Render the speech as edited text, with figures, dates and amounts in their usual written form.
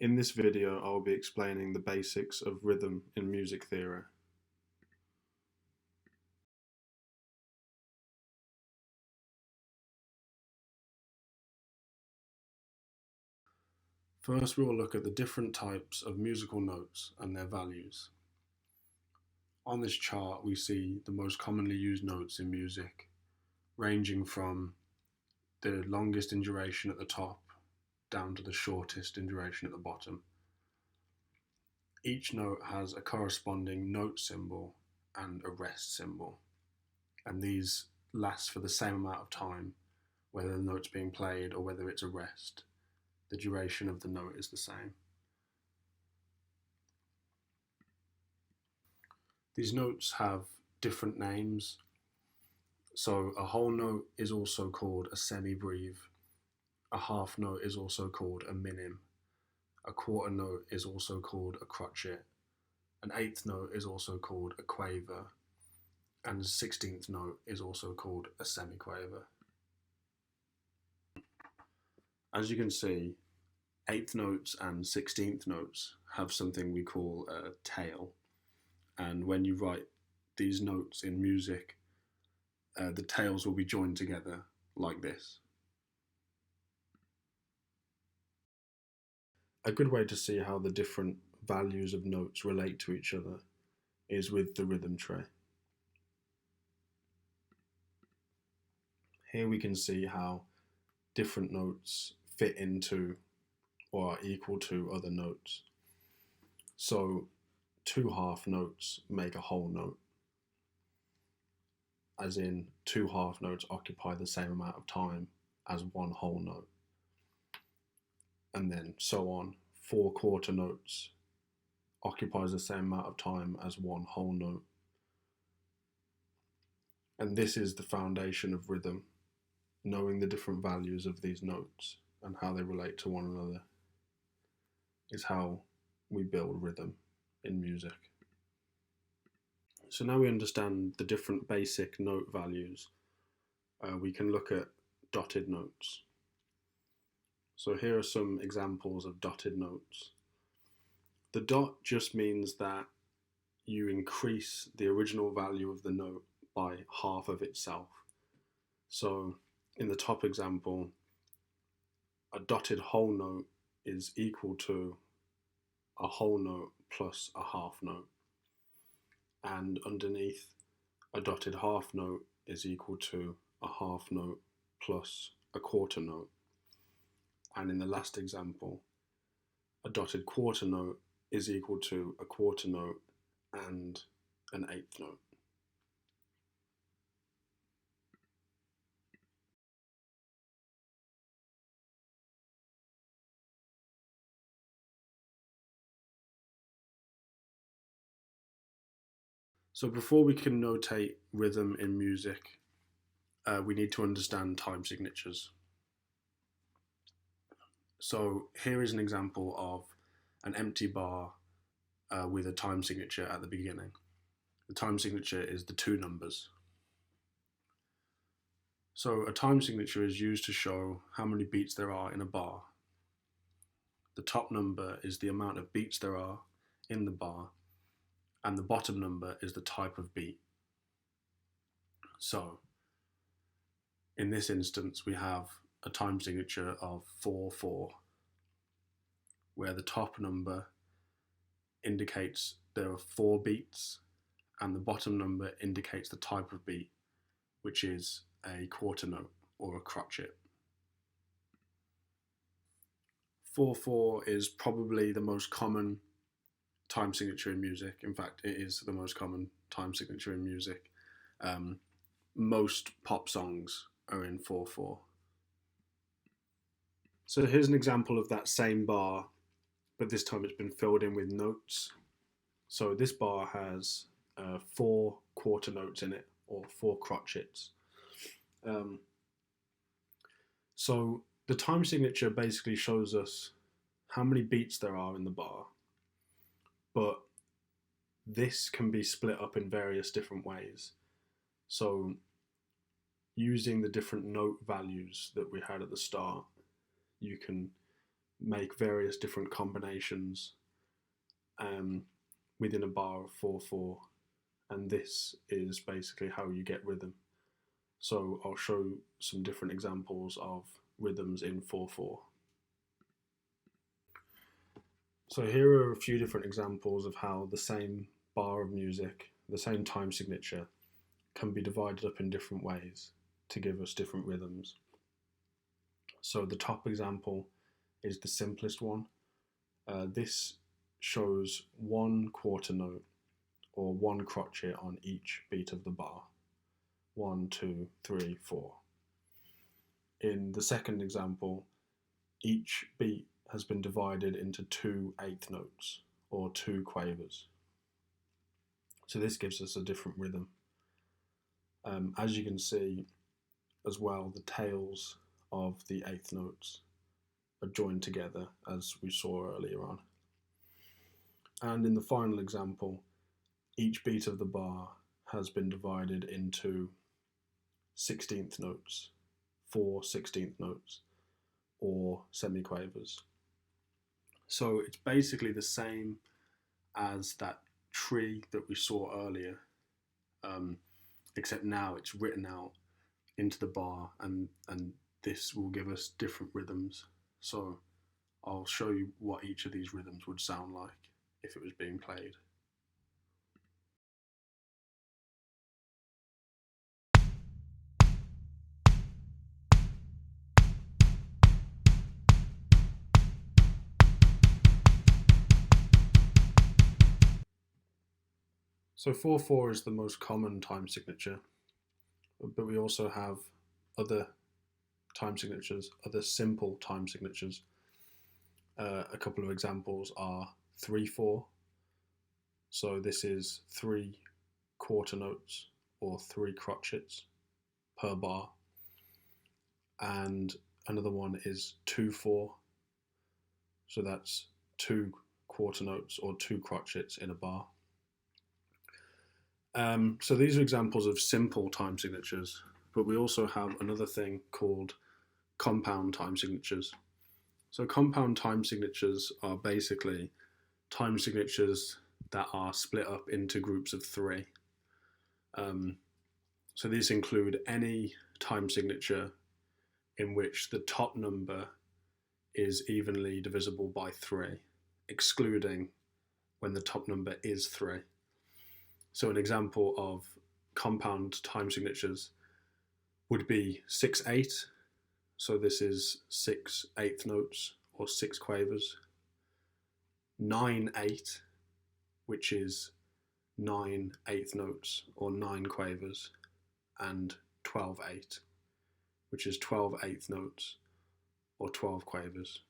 In this video, I will be explaining the basics of rhythm in music theory. First, we will look at the different types of musical notes and their values. On this chart, we see the most commonly used notes in music, ranging from the longest in duration at the top down to the shortest in duration at the bottom. Each note has a corresponding note symbol and a rest symbol, and these last for the same amount of time, whether the note's being played or whether it's a rest. The duration of the note is the same. These notes have different names. So a whole note is also called a semibreve. A half note is also called a minim. A quarter note is also called a crotchet. An eighth note is also called a quaver. And a 16th note is also called a semiquaver. As you can see, eighth notes and 16th notes have something we call a tail. And when you write these notes in music, the tails will be joined together like this. A good way to see how the different values of notes relate to each other is with the rhythm tree. Here we can see how different notes fit into or are equal to other notes. So two half notes make a whole note, as in two half notes occupy the same amount of time as one whole note. And then so on. Four quarter notes occupies the same amount of time as one whole note. And this is the foundation of rhythm, knowing the different values of these notes and how they relate to one another is how we build rhythm in music. So now we understand the different basic note values, we can look at dotted notes. So here are some examples of dotted notes. The dot just means that you increase the original value of the note by half of itself. So in the top example, a dotted whole note is equal to a whole note plus a half note. And underneath, a dotted half note is equal to a half note plus a quarter note. And in the last example, a dotted quarter note is equal to a quarter note and an eighth note. So before we can notate rhythm in music, we need to understand time signatures. So here is an example of an empty bar with a time signature at the beginning. The time signature is the two numbers. So a time signature is used to show how many beats there are in a bar. The top number is the amount of beats there are in the bar, and the bottom number is the type of beat. So in this instance, we have a time signature of 4/4, where the top number indicates there are 4 beats and the bottom number indicates the type of beat, which is a quarter note or a crotchet. 4/4 is probably the most common time signature in music. In fact, it is the most common time signature in music. Most pop songs are in 4/4. So here's an example of that same bar, but this time it's been filled in with notes. So this bar has 4 quarter notes in it, or 4 crotchets. So the time signature basically shows us how many beats there are in the bar, but this can be split up in various different ways. So using the different note values that we had at the start, you can make various different combinations within a bar of 4/4, and this is basically how you get rhythm. So I'll show some different examples of rhythms in 4/4. So here are a few different examples of how the same bar of music, the same time signature, can be divided up in different ways to give us different rhythms. So the top example is the simplest one. This shows one quarter note or one crotchet on each beat of the bar. 1, 2, 3, 4. In the second example, each beat has been divided into 2 eighth notes or 2 quavers. So this gives us a different rhythm. As you can see as well, the tails of the eighth notes are joined together as we saw earlier on. And in the final example, each beat of the bar has been divided into 16th notes, 4 16th notes, or semiquavers. So it's basically the same as that tree that we saw earlier, except now it's written out into the bar, and this will give us different rhythms. So I'll show you what each of these rhythms would sound like if it was being played. So 4/4 is the most common time signature, but we also have other time signatures, other simple time signatures. A couple of examples are 3/4. So this is 3 quarter notes or 3 crotchets per bar. And another one is 2/4. So that's 2 quarter notes or 2 crotchets in a bar. So these are examples of simple time signatures, but we also have another thing called compound time signatures. So compound time signatures are basically time signatures that are split up into groups of 3. So these include any time signature in which the top number is evenly divisible by 3, excluding when the top number is 3. So an example of compound time signatures would be 6/8. So this is 6 eighth notes or 6 quavers. 9/8, which is 9 eighth notes or 9 quavers. And 12/8, which is 12 eighth notes or 12 quavers.